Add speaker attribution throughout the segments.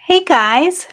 Speaker 1: Hey guys,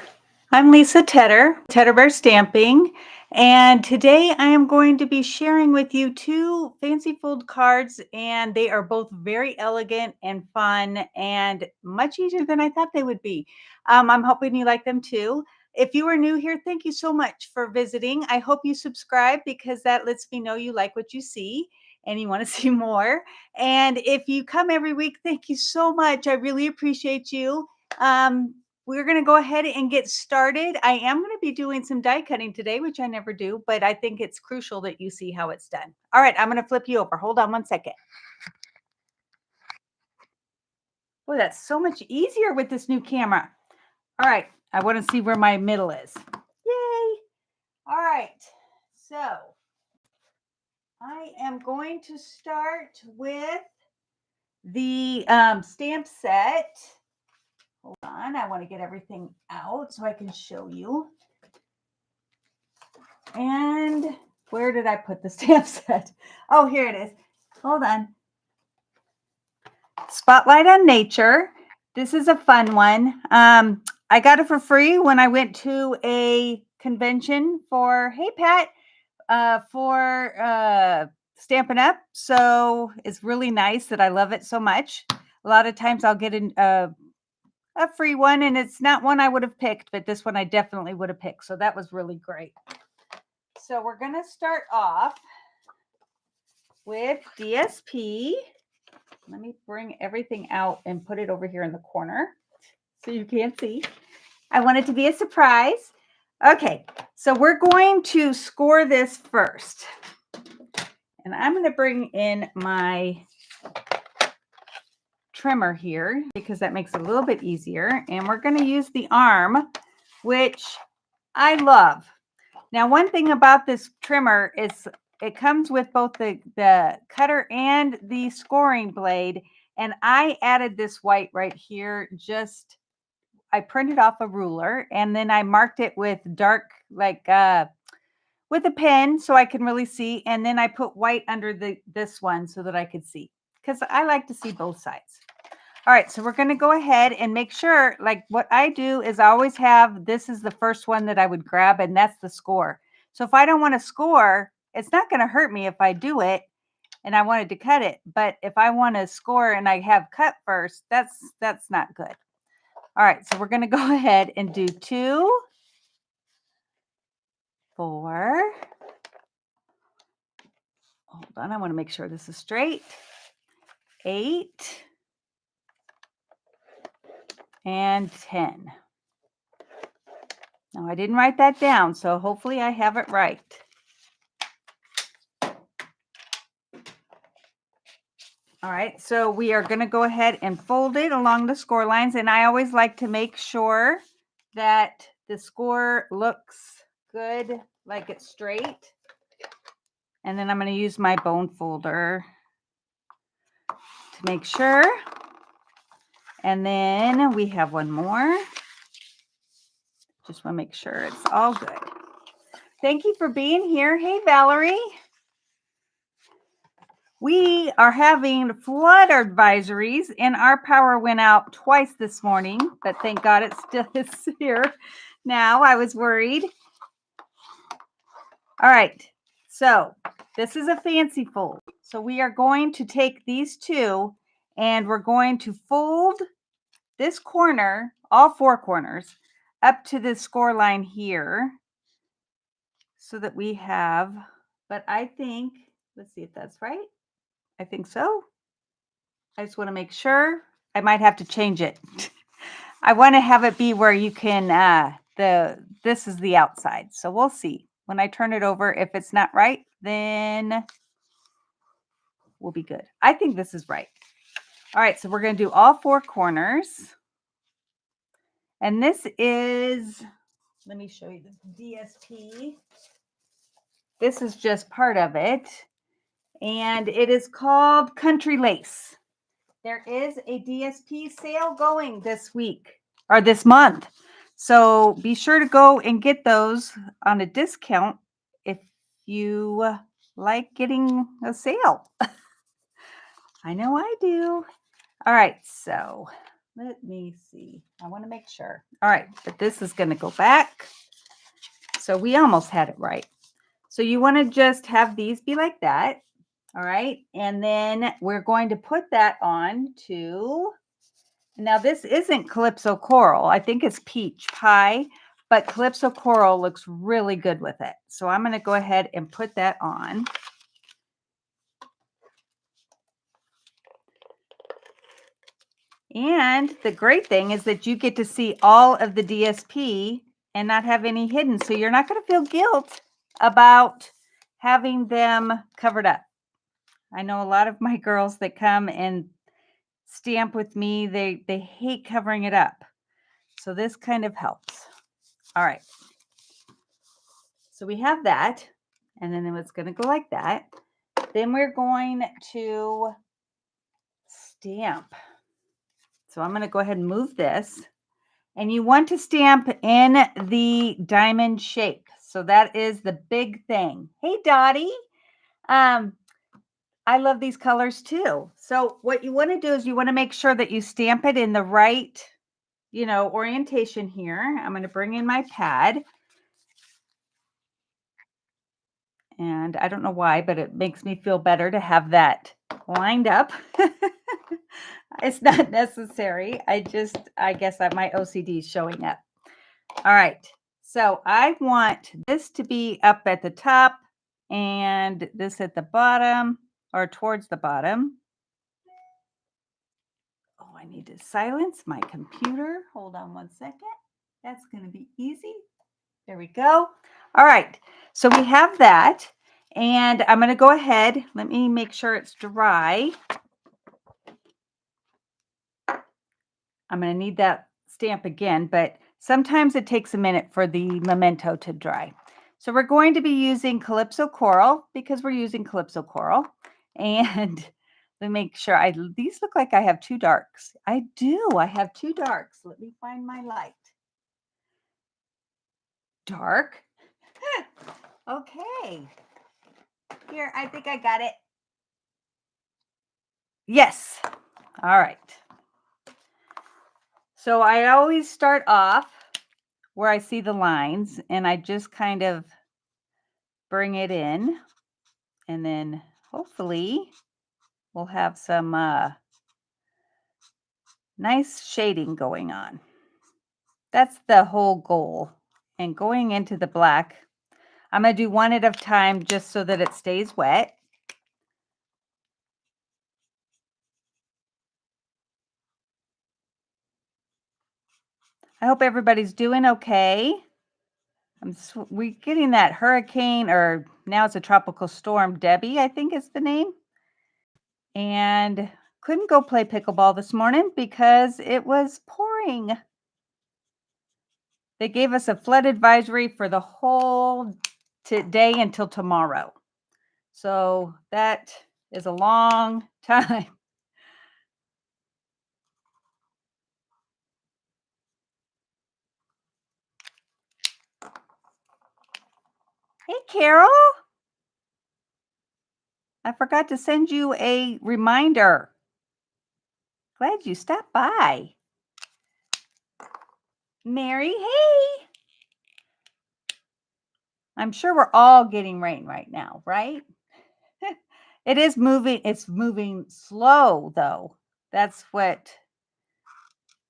Speaker 1: I'm Lisa Tedder, Tedder Bear Stamping, and today I am going to be sharing with you two fancy fold cards, and they are both very elegant and fun and much easier than I thought they would be. I'm hoping you like them too. If you are new here, thank you so much for visiting. I hope you subscribe because that lets me know you like what you see and you want to see more. And if you come every week, thank you so much. I really appreciate you. Um, we're going to go ahead and get started. I am going to be doing some die cutting today, which I never do, but I think it's crucial that you see how it's done. All right, I'm going to flip you over. Hold on one second. Oh, that's so much easier with this new camera. All right, I want to see where my middle is. Yay. All right, so I am going to start with the stamp set. Hold on, I want to get everything out so I can show you. And where did I put the stamp set? Oh, here it is. Hold on. Spotlight on Nature. This is a fun one. I got it for free when I went to a convention for, hey, Pat, for Stampin' Up. So it's really nice that I love it so much. A lot of times I'll get a free one, and it's not one I would have picked, but this one I definitely would have picked. So that was really great. So we're going to start off with DSP. Let me bring everything out and put it over here in the corner so you can't see. I want it to be a surprise. Okay, so we're going to score this first. And I'm going to bring in my trimmer here because that makes it a little bit easier. And we're going to use the arm, which I love. Now, one thing about this trimmer is it comes with both the cutter and the scoring blade. And I added this white right here. I printed off a ruler and then I marked it with dark, like with a pen so I can really see. And then I put white under this one so that I could see because I like to see both sides. All right, so we're going to go ahead and make sure, like what I do is I always have, this is the first one that I would grab, and that's the score. So if I don't want to score, it's not going to hurt me if I do it and I wanted to cut it. But if I want to score and I have cut first, that's not good. All right, so we're going to go ahead and do 2, 4. Hold on, I want to make sure this is straight. 8 and 10. Now, I didn't write that down, so hopefully I have it right. All right, so we are going to go ahead and fold it along the score lines, and I always like to make sure that the score looks good, like it's straight. And then I'm going to use my bone folder to make sure. And then we have one more. Just want to make sure it's all good. Thank you for being here. Hey, Valerie. We are having flood advisories, and our power went out twice this morning, but thank God it still is here now. I was worried. All right, so this is a fancy fold. So we are going to take these two, and we're going to fold this corner, all 4 corners, up to the score line here so that we have, but I think, let's see if that's right. I think so. I just want to make sure. I might have to change it. I want to have it be where you can, this is the outside. So we'll see. When I turn it over, if it's not right, then we'll be good. I think this is right. All right, so we're going to do all 4 corners. And this is, let me show you the DSP. This is just part of it. And it is called Country Lace. There is a DSP sale going this week or this month. So be sure to go and get those on a discount if you like getting a sale. I know I do. All right, so Let me see. I want to make sure. All right, but this is going to go back. So we almost had it right. So you want to just have these be like that. All right. And then we're going to put that on to, now this isn't Calypso Coral. I think it's Peach Pie, but Calypso Coral looks really good with it. So I'm going to go ahead and put that on. And the great thing is that you get to see all of the DSP and not have any hidden. So you're not going to feel guilt about having them covered up. I know a lot of my girls that come and stamp with me, they hate covering it up. So this kind of helps. All right. So we have that, and then it's going to go like that. Then we're going to stamp. So I'm going to go ahead and move this. And you want to stamp in the diamond shape. So that is the big thing. Hey, Dottie. I love these colors too. So what you want to do is you want to make sure that you stamp it in the right, orientation here. I'm going to bring in my pad. And I don't know why, but it makes me feel better to have that lined up. It's not necessary. I guess that my OCD is showing up. All right. So I want this to be up at the top and this at the bottom or towards the bottom. Oh, I need to silence my computer. Hold on one second. That's going to be easy. There we go. All right. So we have that. And I'm going to go ahead. Let me make sure it's dry. I'm going to need that stamp again, but sometimes it takes a minute for the memento to dry. So we're going to be using Calypso Coral because we're using Calypso Coral. And let me make sure these look like I have two darks. I do. I have two darks. Let me find my light. Dark. Okay. Here, I think I got it. Yes. All right. So I always start off where I see the lines and I just kind of bring it in, and then hopefully we'll have some nice shading going on. That's the whole goal. And going into the black, I'm going to do one at a time just so that it stays wet. I hope everybody's doing okay. We're getting that hurricane, or now it's a tropical storm, Debbie, I think is the name. And couldn't go play pickleball this morning because it was pouring. They gave us a flood advisory for the whole day until tomorrow. So that is a long time. Hey, Carol. I forgot to send you a reminder. Glad you stopped by. Mary, hey. I'm sure we're all getting rain right now, right? It is moving. It's moving slow, though. That's what,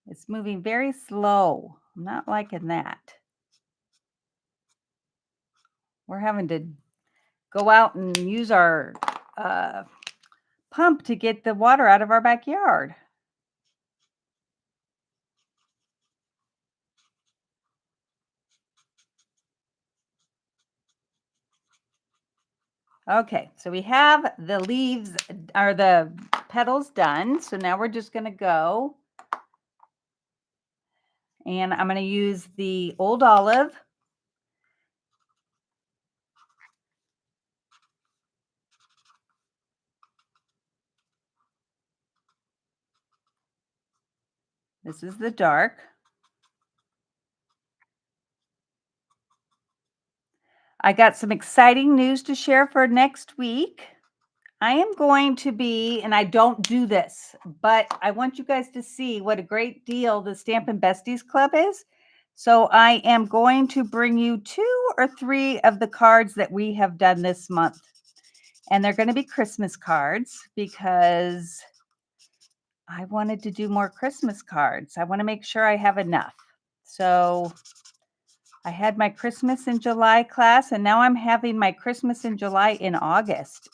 Speaker 1: it's moving very slow. I'm not liking that. We're having to go out and use our pump to get the water out of our backyard. Okay, so we have the leaves or the petals done. So now we're just going to go and I'm going to use the Old Olive. This is the dark. I got some exciting news to share for next week. I am going to be, and I don't do this, but I want you guys to see what a great deal the Stampin' Besties Club is. So I am going to bring you 2 or 3 of the cards that we have done this month. And they're going to be Christmas cards because I wanted to do more Christmas cards. I want to make sure I have enough. So I had my Christmas in July class, and now I'm having my Christmas in July in August.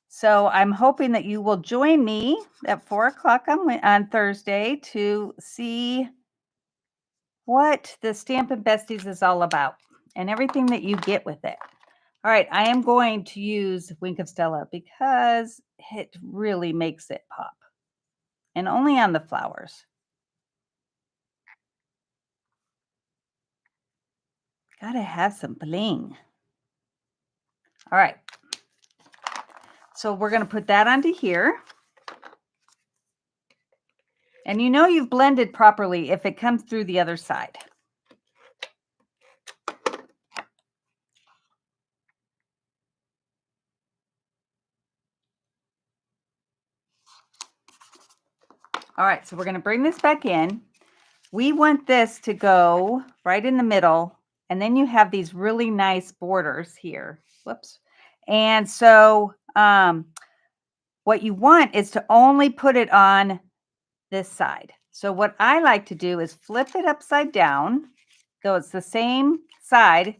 Speaker 1: So I'm hoping that you will join me at 4 o'clock on Thursday to see what the Stampin' Besties is all about and everything that you get with it. All right, I am going to use Wink of Stella because it really makes it pop. And only on the flowers. Gotta have some bling. All right. So we're going to put that onto here. And you know you've blended properly if it comes through the other side. All right, so we're going to bring this back in. We want this to go right in the middle, and then you have these really nice borders here. Whoops. And so what you want is to only put it on this side. So what I like to do is flip it upside down, so it's the same side,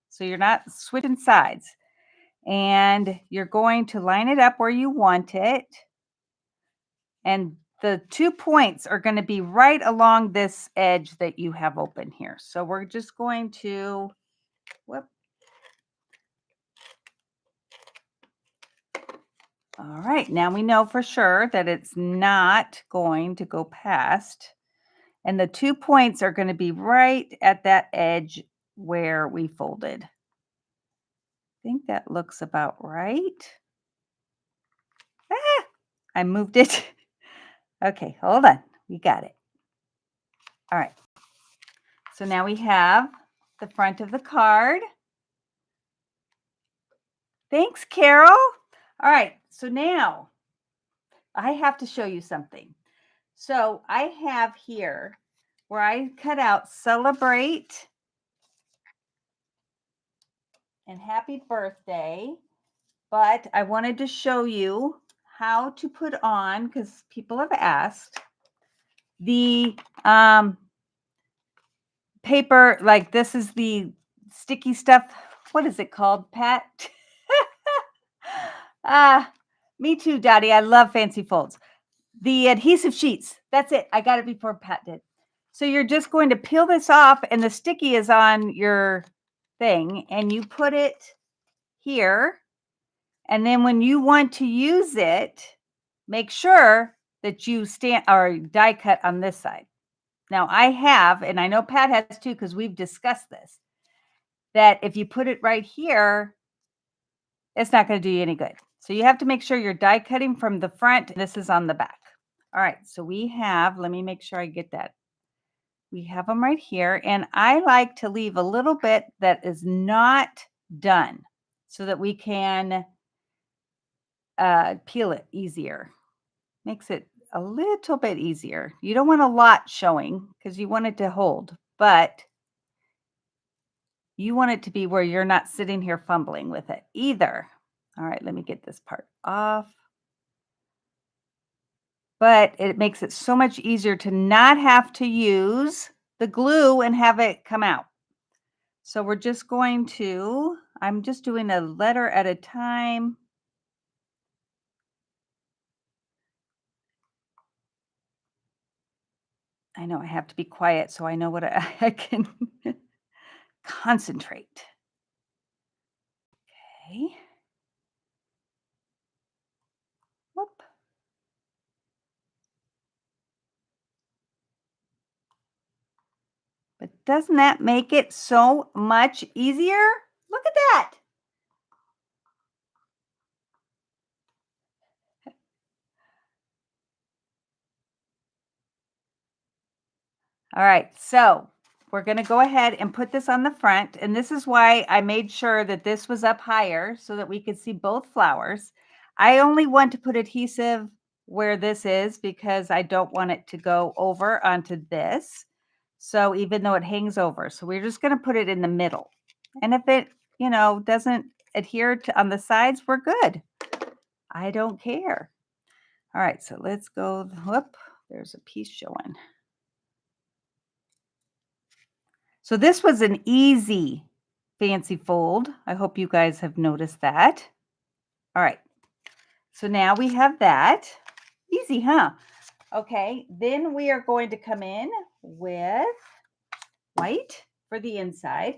Speaker 1: so you're not switching sides. And you're going to line it up where you want it. And the 2 points are going to be right along this edge that you have open here. So we're just going to, whoop. All right, now we know for sure that it's not going to go past. And the 2 points are going to be right at that edge where we folded. I think that looks about right. Ah, I moved it. Okay, hold on. We got it. All right. So now we have the front of the card. Thanks, Carol. All right. So now I have to show you something. So I have here where I cut out celebrate and happy birthday. But I wanted to show you how to put on, because people have asked, the paper, like this is the sticky stuff. What is it called, Pat? Me too, Dottie. I love fancy folds. The adhesive sheets. That's it. I got it before Pat did. So you're just going to peel this off, and the sticky is on your thing, and you put it here. And then when you want to use it, make sure that you stand or die cut on this side. Now I have, and I know Pat has too, because we've discussed this, that if you put it right here, it's not going to do you any good. So you have to make sure you're die cutting from the front. This is on the back. All right, so we have, let me make sure I get that. We have them right here, and I like to leave a little bit that is not done so that we can peel it easier. Makes it a little bit easier. You don't want a lot showing because you want it to hold, but you want it to be where you're not sitting here fumbling with it either. All right, let me get this part off. But it makes it so much easier to not have to use the glue and have it come out. So we're just going to, I'm just doing a letter at a time. I know I have to be quiet so I know what I can concentrate. Okay. Whoop. But doesn't that make it so much easier? Look at that. All right, so we're going to go ahead and put this on the front. And this is why I made sure that this was up higher so that we could see both flowers. I only want to put adhesive where this is because I don't want it to go over onto this. So even though it hangs over, so we're just going to put it in the middle. And if it, doesn't adhere to on the sides, we're good. I don't care. All right, so let's go. Whoop, there's a piece showing. So this was an easy fancy fold. I hope you guys have noticed that. All right, so now we have that. Easy, huh? Okay, then we are going to come in with white for the inside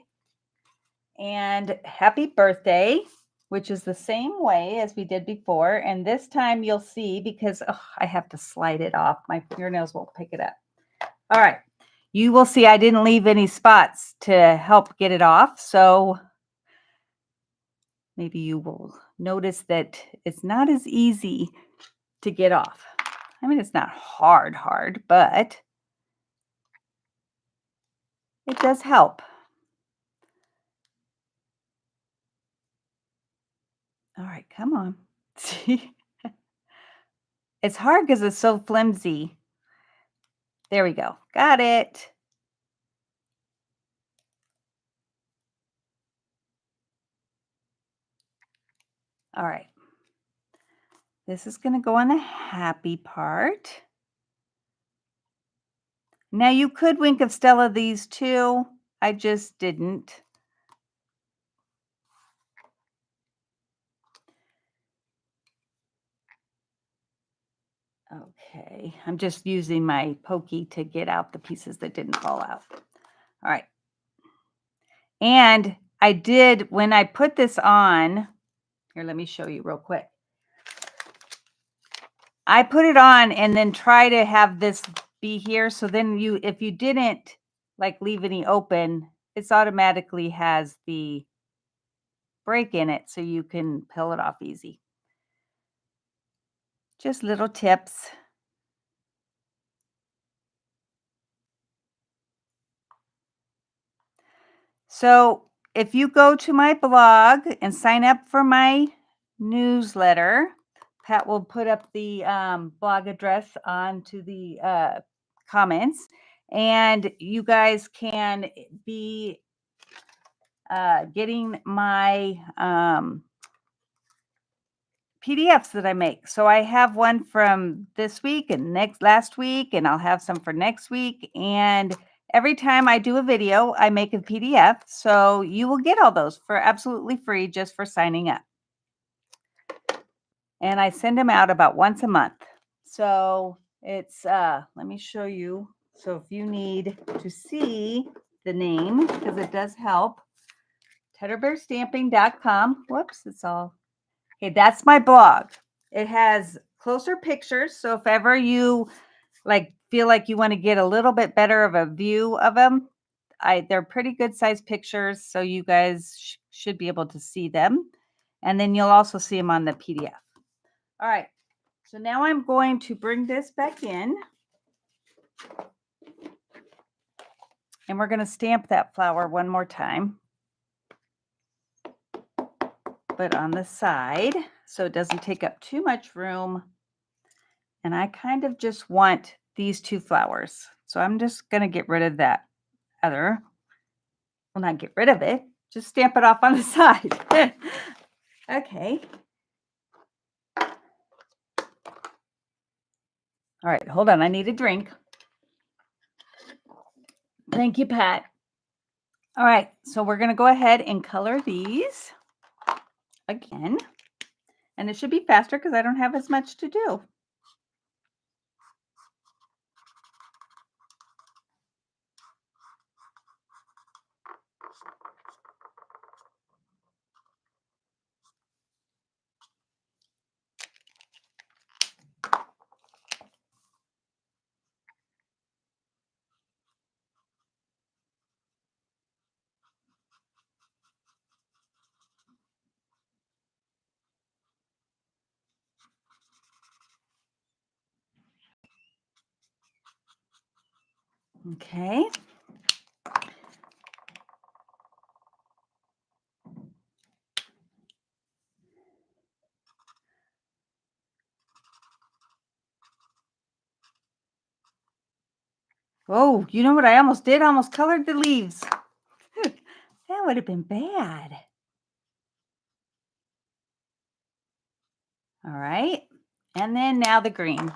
Speaker 1: and happy birthday, which is the same way as we did before. And this time you'll see, because I have to slide it off. My fingernails won't pick it up. All right. You will see I didn't leave any spots to help get it off. So maybe you will notice that it's not as easy to get off. I mean, it's not hard, but it does help. All right, come on. See? It's hard because it's so flimsy. There we go. Got it. All right. This is going to go on the happy part. Now you could Wink of Stella these too. I just didn't. Okay, I'm just using my pokey to get out the pieces that didn't fall out. All right. And I did, when I put this on, here, let me show you real quick. I put it on and then try to have this be here. So then if you didn't like leave any open, it's automatically has the break in it so you can peel it off easy. Just little tips. So if you go to my blog and sign up for my newsletter, Pat will put up the blog address onto the comments, and you guys can be getting my PDFs that I make. So I have one from this week and last week, and I'll have some for next week. And every time I do a video, I make a PDF. So you will get all those for absolutely free just for signing up. And I send them out about once a month. So it's, let me show you. So if you need to see the name, because it does help, tedderbearstamping.com. Whoops, it's all. Okay, that's my blog. It has closer pictures. So if ever you feel like you want to get a little bit better of a view of them, they're pretty good size pictures. So you guys should be able to see them. And then you'll also see them on the PDF. All right. So now I'm going to bring this back in. And we're going to stamp that flower one more time. But on the side, so it doesn't take up too much room. And I kind of just want these two flowers. So I'm just going to get rid of that other. Well, not get rid of it, just stamp it off on the side. Okay. All right, hold on. I need a drink. Thank you, Pat. All right, so we're going to go ahead and color these again. And it should be faster because I don't have as much to do. Okay. Oh, you know what I almost did? I almost colored the leaves. That would have been bad. All right. And then now the green.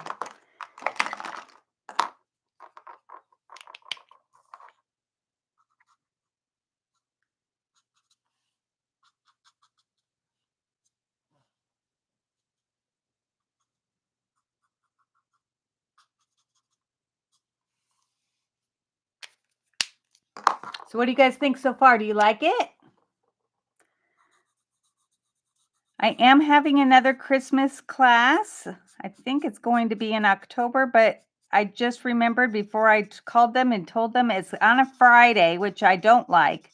Speaker 1: So what do you guys think so far? Do you like it? I am having another Christmas class. I think it's going to be in October, but I just remembered before I called them and told them it's on a Friday, which I don't like.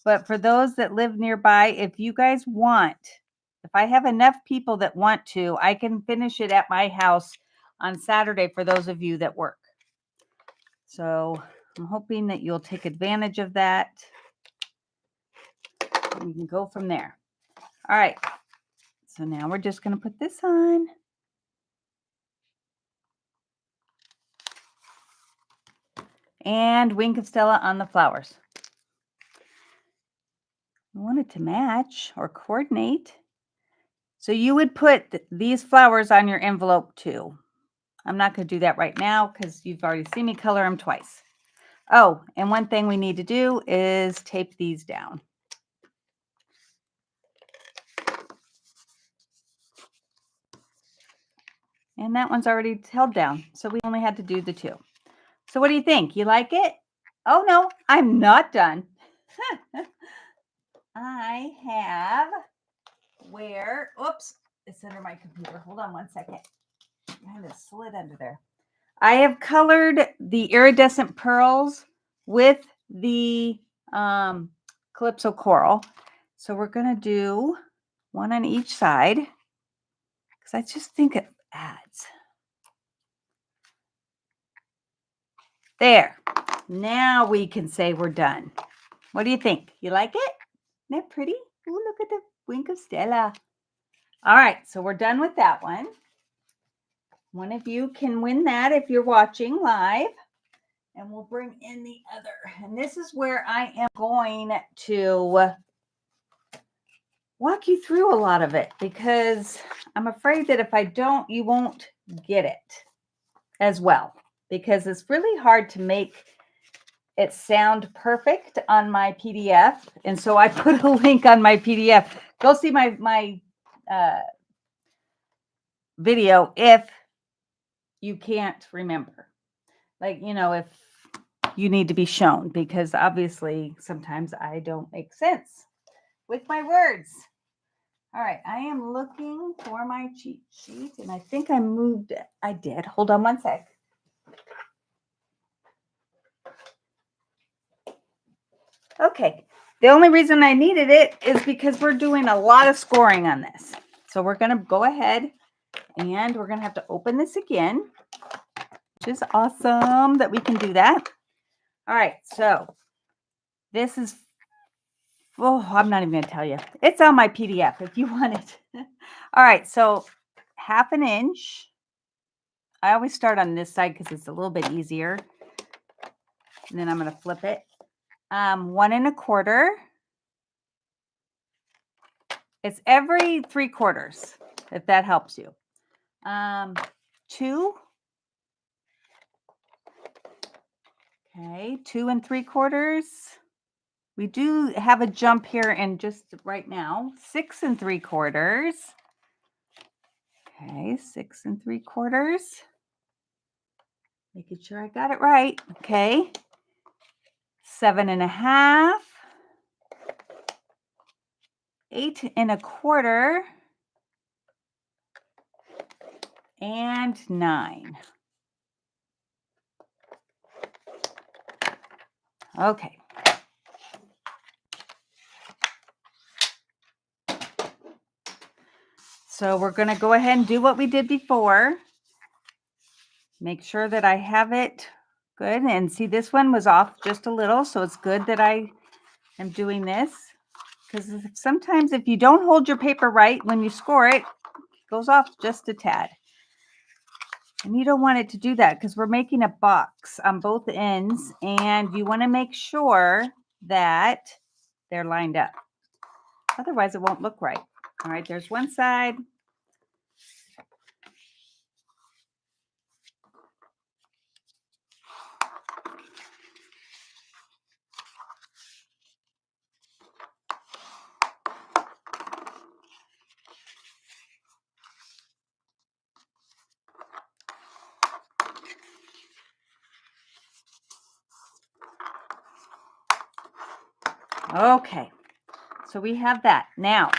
Speaker 1: But for those that live nearby, if you guys want, if I have enough people that want to, I can finish it at my house on Saturday for those of you that work. So I'm hoping that you'll take advantage of that. And we can go from there. All right. So now we're just going to put this on. And Wink of Stella on the flowers. I want it to match or coordinate. So you would put these flowers on your envelope too. I'm not going to do that right now because you've already seen me color them twice. Oh, and one thing we need to do is tape these down. And that one's already held down, so we only had to do the two. So what do you think? You like it? Oh no, I'm not done. I have oops, it's under my computer. Hold on one second. Kind of slid under there. I have colored the iridescent pearls with the Calypso coral. So we're going to do one on each side because I just think it adds. There. Now we can say we're done. What do you think? You like it? Isn't that pretty? Ooh, look at the Wink of Stella. All right, so we're done with that one. One of you can win that if you're watching live. And we'll bring in the other. And this is where I am going to walk you through a lot of it because I'm afraid that if I don't, you won't get it as well because it's really hard to make it sound perfect on my PDF. And so I put a link on my PDF. Go see my video if you can't remember. Like, you know, if you need to be shown because obviously sometimes I don't make sense with my words. All right, I am looking for my cheat sheet and I think I moved it. I did. Hold on one sec. Okay, the only reason I needed it is because we're doing a lot of scoring on this. So we're going to go ahead and we're going to have to open this again, which is awesome that we can do that. All right, so this is, oh, I'm not even going to tell you. It's on my PDF if you want it. All right, so 1/2 inch. I always start on this side because it's a little bit easier. And then I'm going to flip it. 1 1/4. It's every 3/4, if that helps you. 2. Okay, 2 3/4. We do have a jump here in just right now. 6 3/4. Okay, 6 3/4. Making sure I got it right. Okay. 7 1/2. 8 1/4. And 9. Okay. So we're going to go ahead and do what we did before. Make sure that I have it good. And see, this one was off just a little. So it's good that I am doing this. Because sometimes if you don't hold your paper right, when you score it, it goes off just a tad. And you don't want it to do that because we're making a box on both ends, and you want to make sure that they're lined up. Otherwise, it won't look right. All right, there's one side. Okay, so we have that. Now,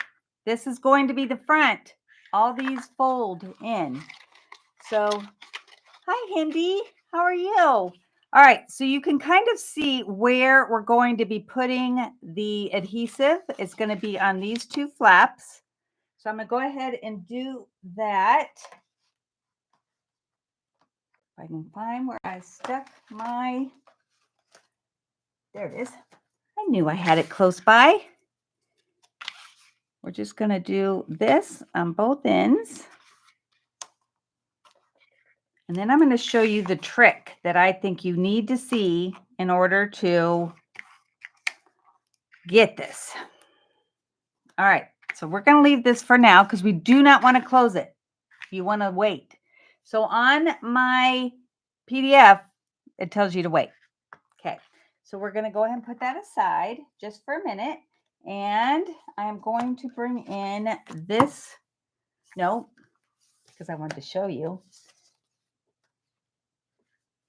Speaker 1: this is going to be the front. All these fold in. So, hi, Hindi. How are you? All right, so you can kind of see where we're going to be putting the adhesive. It's going to be on these two flaps. So I'm going to go ahead and do that. If I can find where I stuck my, there it is. I knew I had it close by. We're just going to do this on both ends. And then I'm going to show you the trick that I think you need to see in order to get this. All right, so we're going to leave this for now because we do not want to close it. You want to wait. So on my PDF, it tells you to wait. Okay, so we're going to go ahead and put that aside just for a minute. And I'm going to bring in this, no, because I wanted to show you.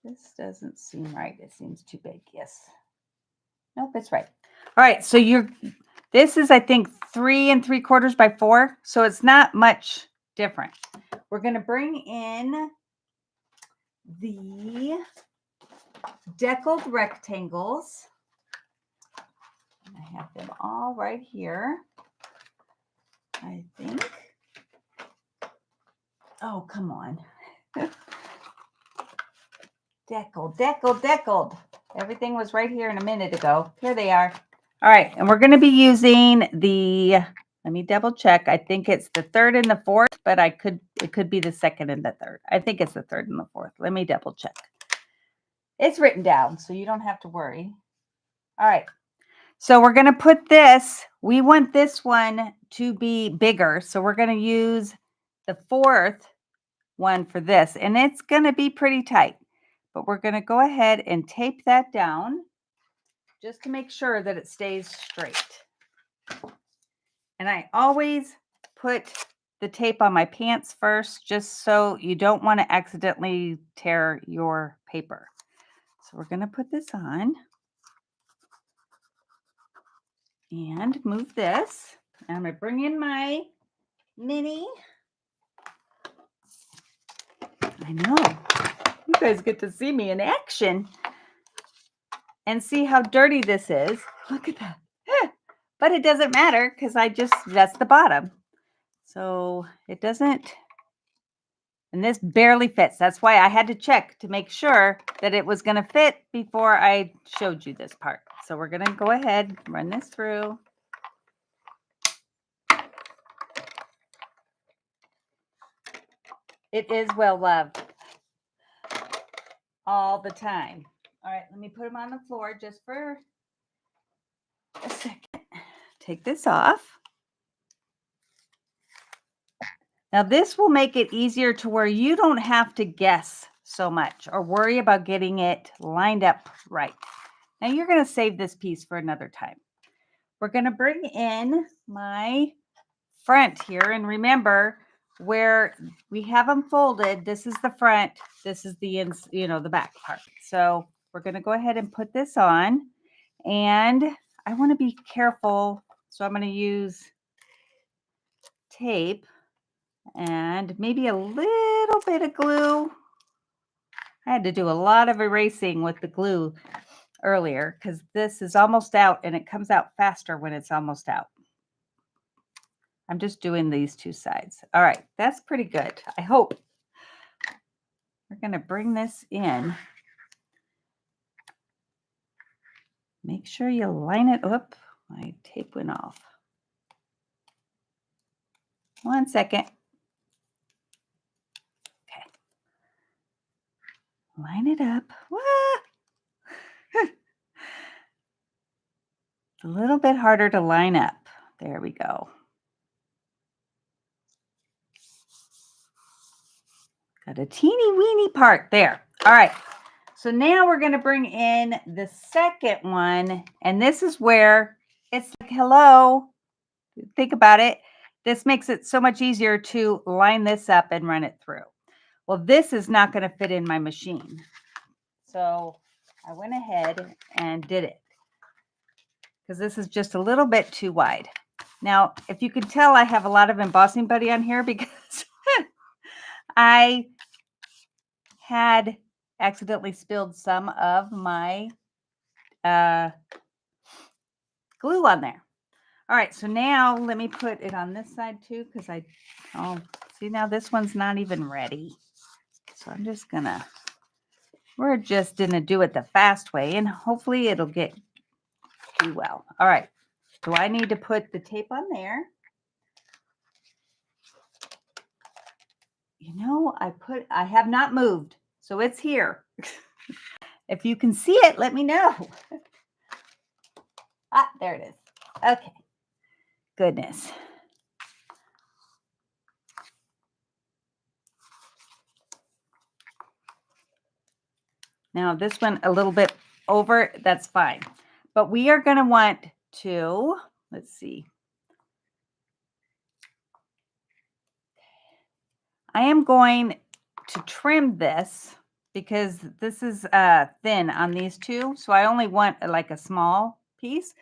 Speaker 1: This doesn't seem right. It seems too big. Yes. Nope, it's right. All right, so this is, I think, 3 3/4 by 4. So it's not much different. We're going to bring in the deckled rectangles. I have them all right here, I think. Oh, come on. Deckled. Everything was right here a minute ago. Here they are. All right, and we're going to be using the, let me double check. I think it's the 3rd and the 4th, but it could be the 2nd and the 3rd. I think it's the 3rd and the 4th. Let me double check. It's written down, so you don't have to worry. All right. So we're going to put this, we want this one to be bigger. So we're going to use the 4th one for this, and it's going to be pretty tight, but we're going to go ahead and tape that down just to make sure that it stays straight. And I always put the tape on my pants first, just so you don't want to accidentally tear your paper. So we're going to put this on and move this. And I'm going to bring in my mini. I know. You guys get to see me in action and see how dirty this is. Look at that. But it doesn't matter because that's the bottom. So it doesn't, and this barely fits. That's why I had to check to make sure that it was going to fit before I showed you this part. So we're going to go ahead and run this through. It is well loved all the time. All right, let me put them on the floor just for a second. Take this off. Now this will make it easier to where you don't have to guess so much or worry about getting it lined up right. Now you're going to save this piece for another time. We're going to bring in my front here, and remember where we have them folded, this is the front, this is the the back part. So we're going to go ahead and put this on, and I want to be careful, so I'm going to use tape and maybe a little bit of glue. I had to do a lot of erasing with the glue earlier because this is almost out, and it comes out faster when it's almost out. I'm just doing these two sides. All right, that's pretty good, I hope. We're going to bring this in. Make sure you line it up. My tape went off. 1 second. Okay. Line it up. It's a little bit harder to line up. There we go. Got a teeny weeny part there. All right. So now we're going to bring in the second one. And this is where it's like, hello. Think about it. This makes it so much easier to line this up and run it through. Well, this is not going to fit in my machine. So I went ahead and did it because this is just a little bit too wide. Now, if you can tell, I have a lot of embossing buddy on here because I had accidentally spilled some of my glue on there. All right, so now let me put it on this side too because see now this one's not even ready. So I'm just gonna, we're just gonna do it the fast way and hopefully it'll do well. All right, so I need to put the tape on there. You know, I have not moved, so it's here. If you can see it, let me know. Ah, there it is. Okay, goodness. Now this one a little bit over, that's fine. But we are going to want to, let's see. I am going to trim this because this is thin on these two. So I only want like a small piece.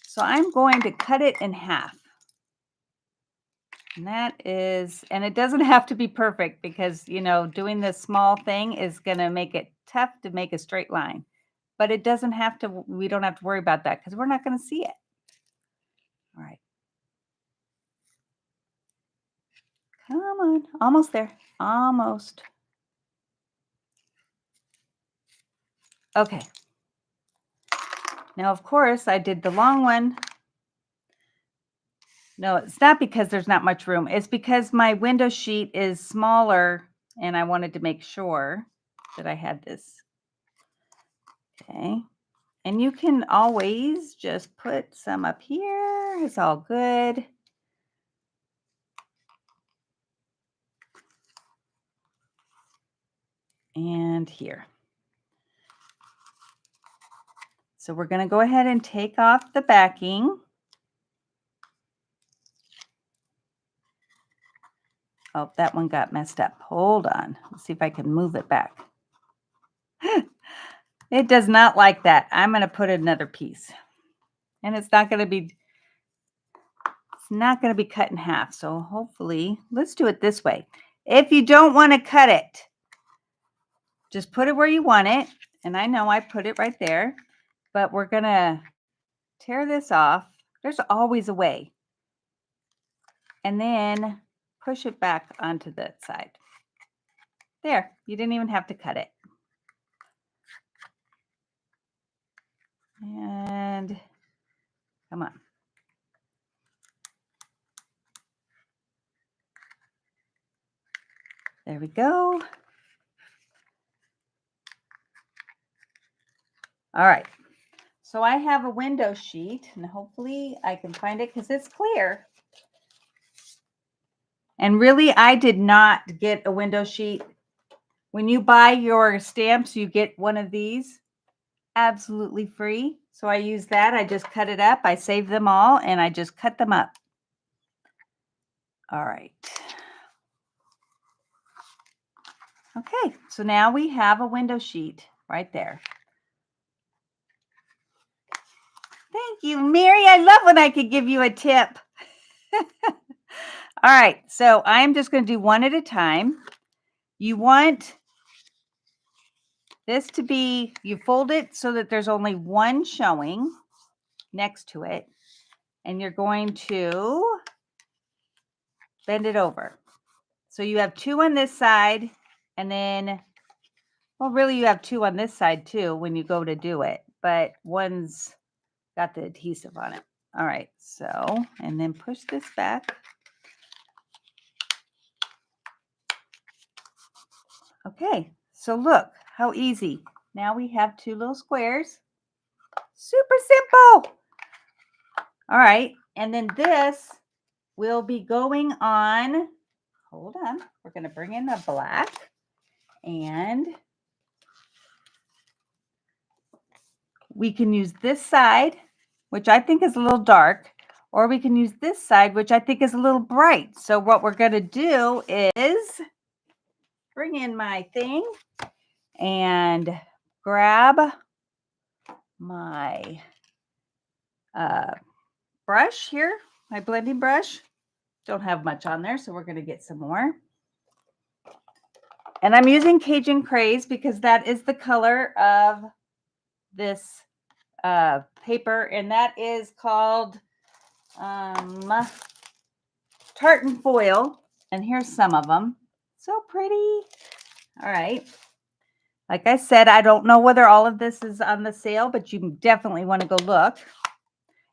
Speaker 1: So I'm going to cut it in half. And that is, and it doesn't have to be perfect because, you know, doing this small thing is going to make it tough to make a straight line. But it doesn't have to, we don't have to worry about that because we're not going to see it. All right. Come on, almost there, almost. Okay. Now, of course, I did the long one. No, it's not because there's not much room. It's because my window sheet is smaller and I wanted to make sure that I had this. Okay. And you can always just put some up here. It's all good. And here. So we're going to go ahead and take off the backing. Oh, that one got messed up. Hold on. Let's see if I can move it back. It does not like that. I'm going to put another piece. And it's not going to be cut in half. So hopefully, let's do it this way. If you don't want to cut it, just put it where you want it. And I know I put it right there, but we're going to tear this off. There's always a way. And then push it back onto the side. There, you didn't even have to cut it. And come on. There we go. All right. So I have a window sheet and hopefully I can find it because it's clear. And really, I did not get a window sheet. When you buy your stamps, you get one of these absolutely free. So I use that. I just cut it up. I save them all and I just cut them up. All right. Okay, so now we have a window sheet right there. Thank you, Mary. I love when I could give you a tip. All right, so I'm just going to do one at a time. You want this to be, you fold it so that there's only one showing next to it. And you're going to bend it over. So you have two on this side and then, well, really you have two on this side too when you go to do it, but one's got the adhesive on it. All right, so, and then push this back. Okay, So look how easy. Now we have 2 little squares. Super simple. All right. And then this will be going on. Hold on. We're going to bring in the black. And we can use this side, which I think is a little dark, or we can use this side, which I think is a little bright. So what we're going to do is bring in my thing and grab my brush here, my blending brush. Don't have much on there, so we're going to get some more. And I'm using Cajun Craze because that is the color of this paper, and that is called tartan foil. And here's some of them. So pretty. All right. Like I said, I don't know whether all of this is on the sale, but you definitely want to go look.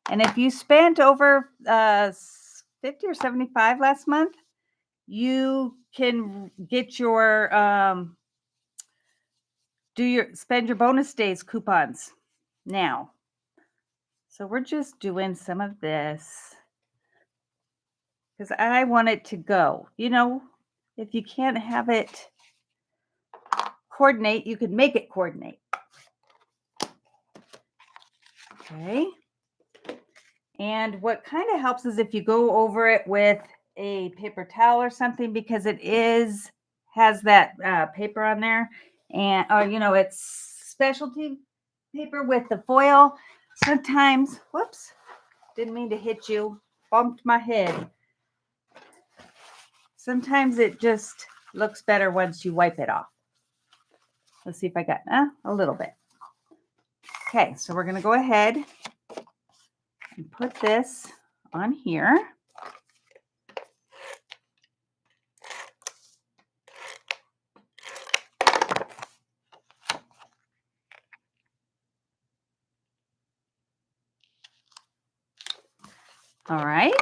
Speaker 1: And if you spent over 50 or 75 last month, you can get your spend your bonus days coupons now. So we're just doing some of this because I want it to go. You know, if you can't have it coordinate, you can make it coordinate. Okay. And what kind of helps is if you go over it with a paper towel or something, because it has that paper on there, and it's specialty paper with the foil. Sometimes, whoops, didn't mean to hit you, bumped my head. Sometimes it just looks better once you wipe it off. Let's see if I got a little bit. Okay, so we're going to go ahead and put this on here. All right.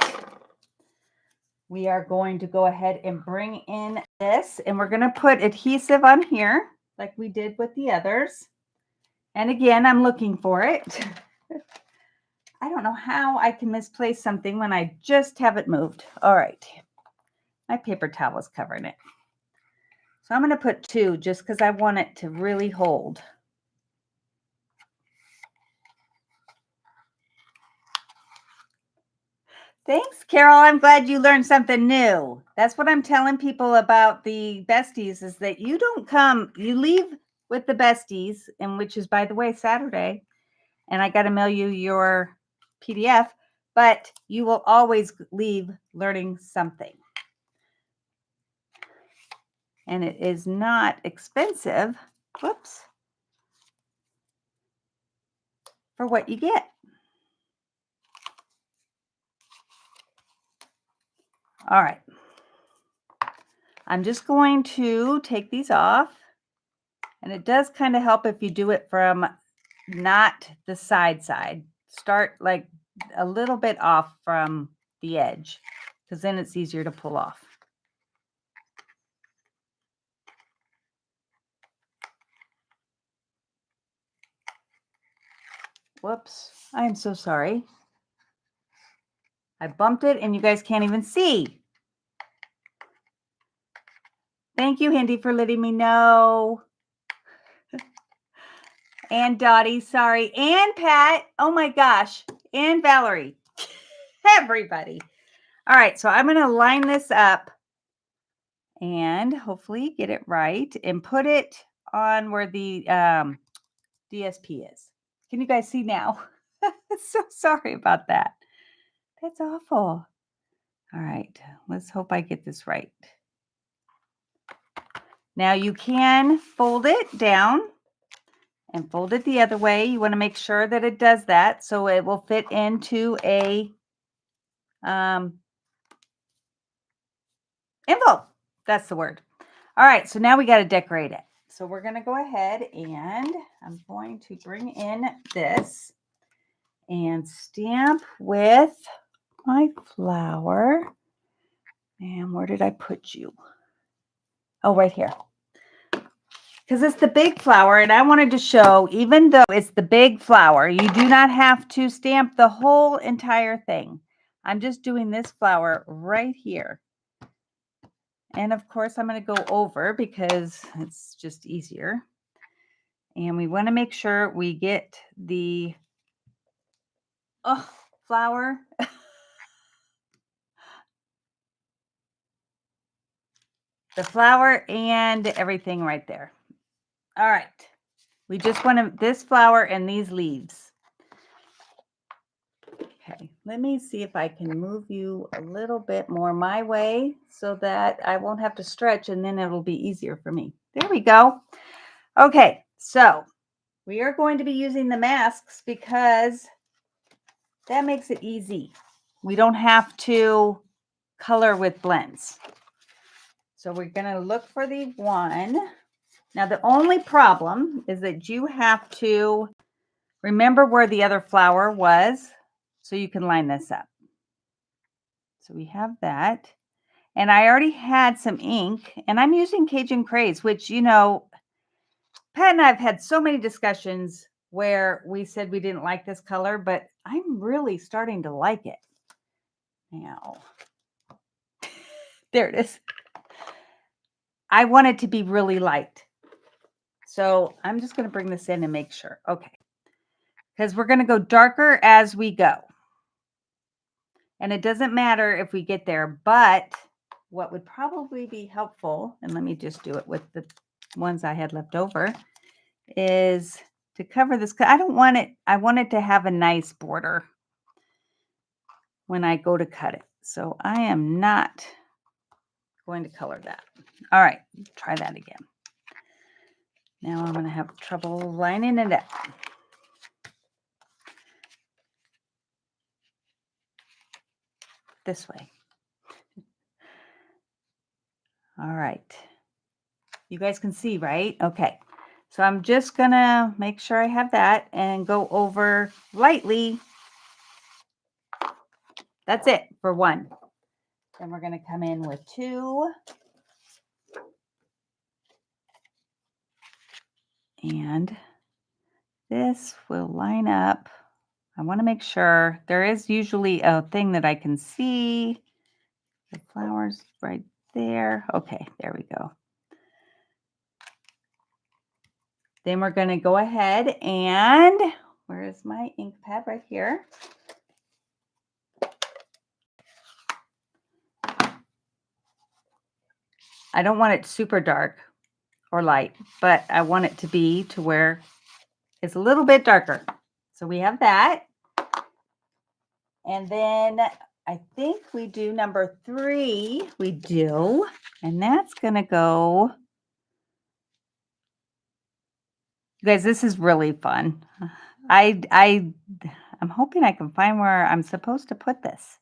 Speaker 1: We are going to go ahead and bring in this, and we're going to put adhesive on here like we did with the others. And again, I'm looking for it. I don't know how I can misplace something when I just have it moved. All right. My paper towel is covering it. So I'm going to put 2 just because I want it to really hold. Thanks, Carol. I'm glad you learned something new. That's what I'm telling people about the besties is that you leave with the besties, and which is, by the way, Saturday. And I got to mail you your PDF, but you will always leave learning something. And it is not expensive. Whoops. For what you get. All right. I'm just going to take these off. And it does kind of help if you do it from not the side. Start like a little bit off from the edge, because then it's easier to pull off. Whoops. I am so sorry. I bumped it and you guys can't even see. Thank you, Hindi, for letting me know. And Dottie, sorry. And Pat. Oh my gosh. And Valerie. Everybody. All right. So I'm going to line this up and hopefully get it right and put it on where the DSP is. Can you guys see now? So sorry about that. That's awful. All right. Let's hope I get this right. Now you can fold it down and fold it the other way. You want to make sure that it does that so it will fit into a envelope. That's the word. All right, so now we got to decorate it. So we're going to go ahead and I'm going to bring in this and stamp with my flower. And where did I put you? Oh, right here. because it's the big flower, and I wanted to show, even though it's the big flower, you do not have to stamp the whole entire thing. I'm just doing this flower right here. And of course, I'm going to go over because it's just easier. And we want to make sure we get the flower. The flower and everything right there. All right. We just want this flower and these leaves. Okay, let me see if I can move you a little bit more my way so that I won't have to stretch, and then it'll be easier for me. There we go. Okay, so we are going to be using the masks because that makes it easy. We don't have to color with blends. So we're going to look for the one. Now, the only problem is that you have to remember where the other flower was so you can line this up. So we have that. And I already had some ink, and I'm using Cajun Craze, which, you know, Pat and I have had so many discussions where we said we didn't like this color, but I'm really starting to like it. Now, there it is. I want it to be really light. So I'm just going to bring this in and make sure. Okay. Because we're going to go darker as we go. And it doesn't matter if we get there, but what would probably be helpful, and let me just do it with the ones I had left over, is to cover this. I don't want it, I want it to have a nice border when I go to cut it. So I am not going to color that. All right, try that again. Now I'm going to have trouble lining it up. This way. All right. You guys can see, right? Okay. So I'm just going to make sure I have that and go over lightly. That's it for one. Then we're going to come in with two. And this will line up. I want to make sure there is usually a thing that I can see. The flowers right there. Okay, there we go. Then we're going to go ahead and, where is my ink pad? Right here. I don't want it super dark or light, but I want it to be to where it's a little bit darker. So we have that. And then I think we do number 3. We do. And that's going to go. You guys, this is really fun. I'm hoping I can find where I'm supposed to put this.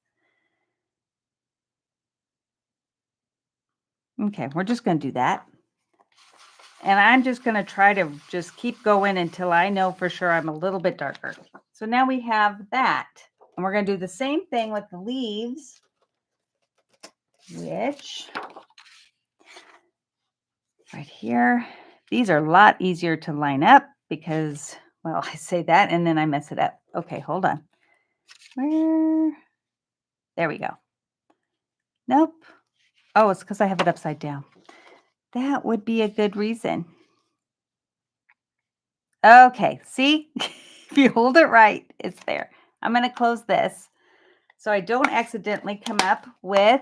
Speaker 1: Okay, we're just going to do that. And I'm just going to try to just keep going until I know for sure I'm a little bit darker. So now we have that. And we're going to do the same thing with the leaves, which right here, these are a lot easier to line up because, well, I say that and then I mess it up. Okay, hold on. There we go. Nope. Oh, it's because I have it upside down. That would be a good reason. Okay, see? If you hold it right, it's there. I'm going to close this so I don't accidentally come up with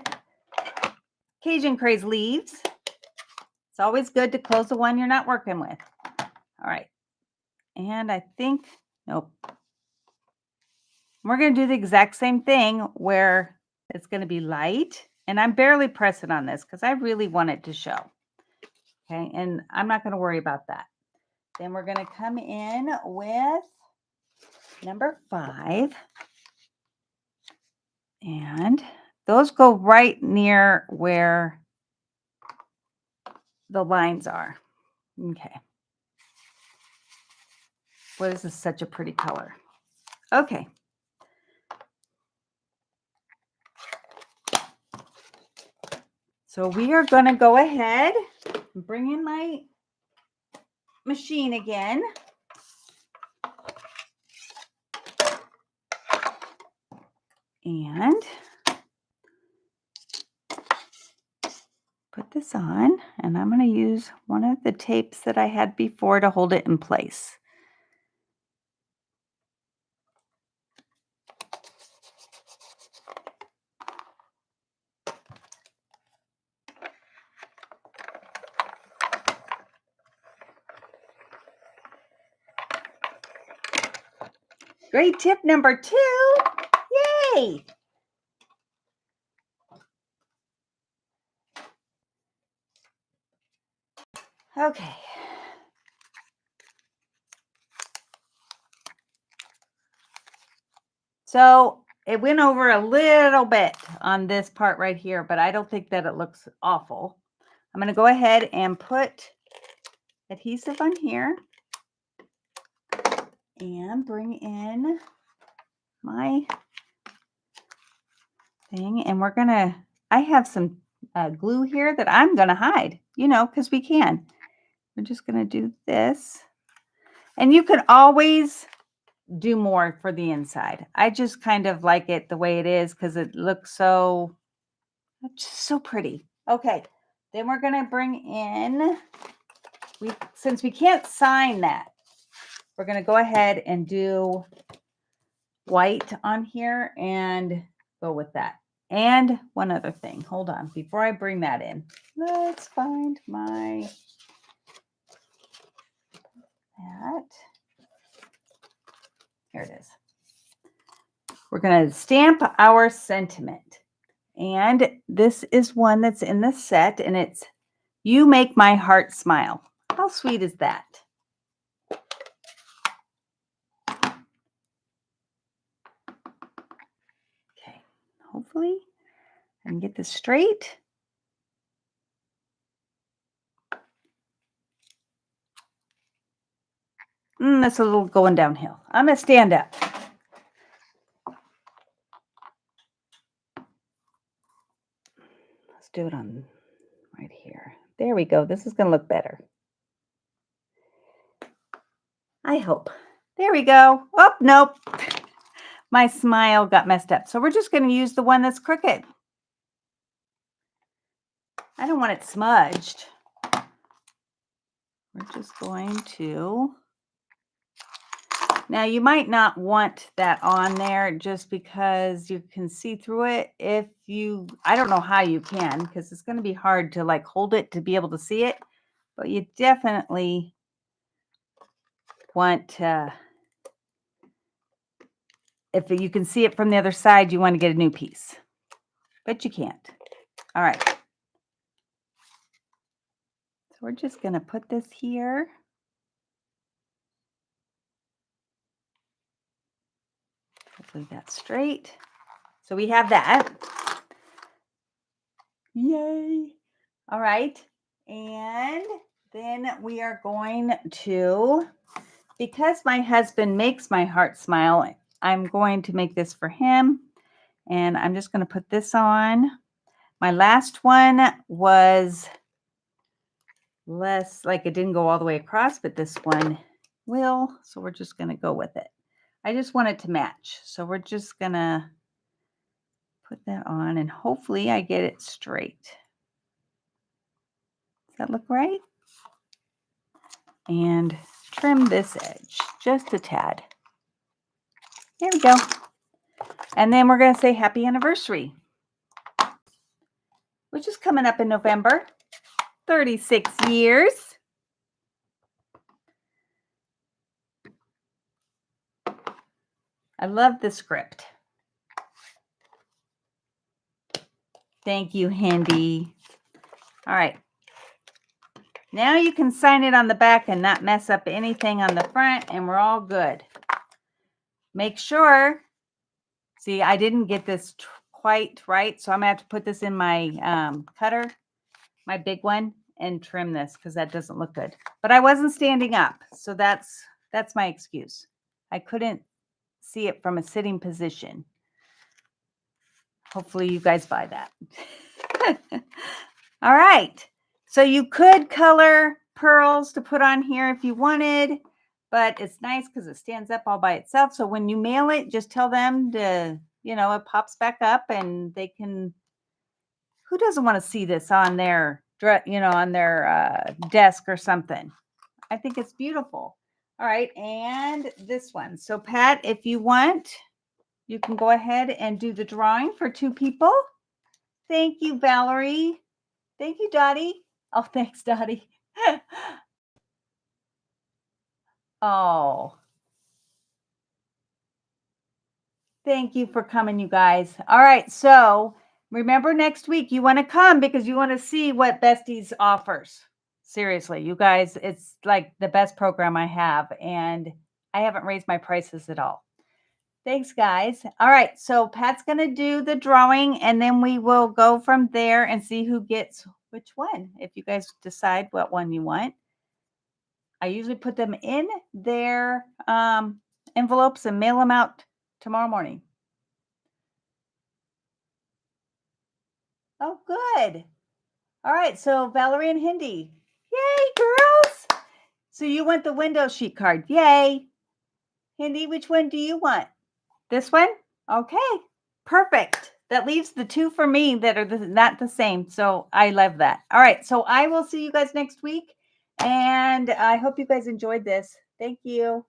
Speaker 1: Cajun Craze leaves. It's always good to close the one you're not working with. All right. And I think, nope. We're going to do the exact same thing where it's going to be light. And I'm barely pressing on this because I really want it to show. Okay, and I'm not going to worry about that. Then we're going to come in with number 5. And those go right near where the lines are. Okay. Boy, this is such a pretty color. Okay. So we are going to go ahead and bring in my machine again. And put this on, and I'm going to use one of the tapes that I had before to hold it in place. Great tip number 2. Yay! Okay. So it went over a little bit on this part right here, but I don't think that it looks awful. I'm going to go ahead and put adhesive on here and bring in my thing. And we're going to, I have some glue here that I'm going to hide, because we can. We're just going to do this. And you could always do more for the inside. I just kind of like it the way it is because it looks just so pretty. Okay, then we're going to bring in, since we can't sign that, we're going to go ahead and do white on here and go with that. And one other thing, hold on, before I bring that in, let's find my, here it is. We're going to stamp our sentiment. And this is one that's in the set, and it's "You Make My Heart Smile." How sweet is that? Okay, hopefully I can get this straight. That's a little going downhill. I'm going to stand up. Let's do it on right here. There we go. This is going to look better. I hope. There we go. Oh, nope. My smile got messed up. So we're just going to use the one that's crooked. I don't want it smudged. We're just going to. Now you might not want that on there just because you can see through it. I don't know how you can, because it's going to be hard to like hold it to be able to see it, but you definitely want if you can see it from the other side, you want to get a new piece, but you can't. All right. So we're just going to put this here. Hopefully that's straight. So we have that. Yay. All right. And then we are going to, because my husband makes my heart smile, I'm going to make this for him. And I'm just going to put this on. My last one was less, like it didn't go all the way across, but this one will. So we're just going to go with it. I just want it to match. So we're just going to put that on and hopefully I get it straight. Does that look right? And trim this edge just a tad. There we go. And then we're going to say happy anniversary, which is coming up in November. 36 years. I love the script. Thank you, Handy. All right. Now you can sign it on the back and not mess up anything on the front, and we're all good. Make sure, see, I didn't get this quite right, so I'm going to have to put this in my cutter, my big one, and trim this because that doesn't look good. But I wasn't standing up, so that's my excuse. I couldn't see it from a sitting position. Hopefully you guys buy that. All right. So you could color pearls to put on here if you wanted, but it's nice because it stands up all by itself. So when you mail it, just tell them to, it pops back up and they can, who doesn't want to see this on their, on their desk or something? I think it's beautiful. All right. And this one. So Pat, if you want, you can go ahead and do the drawing for 2 people. Thank you, Valerie. Thank you, Dottie. Oh, thanks, Dottie. Oh, thank you for coming, you guys. All right. So remember next week, you want to come because you want to see what Besties offers. Seriously, you guys, it's like the best program I have. And I haven't raised my prices at all. Thanks, guys. All right. So Pat's going to do the drawing and then we will go from there and see who gets which one. If you guys decide what one you want. I usually put them in their envelopes and mail them out tomorrow morning. Oh, good. All right. So Valerie and Hindi. Yay, girls. So you want the window sheet card. Yay. Hindi, which one do you want? This one? Okay. Perfect. That leaves the 2 for me that are not the same. So I love that. All right. So I will see you guys next week. And I hope you guys enjoyed this. Thank you.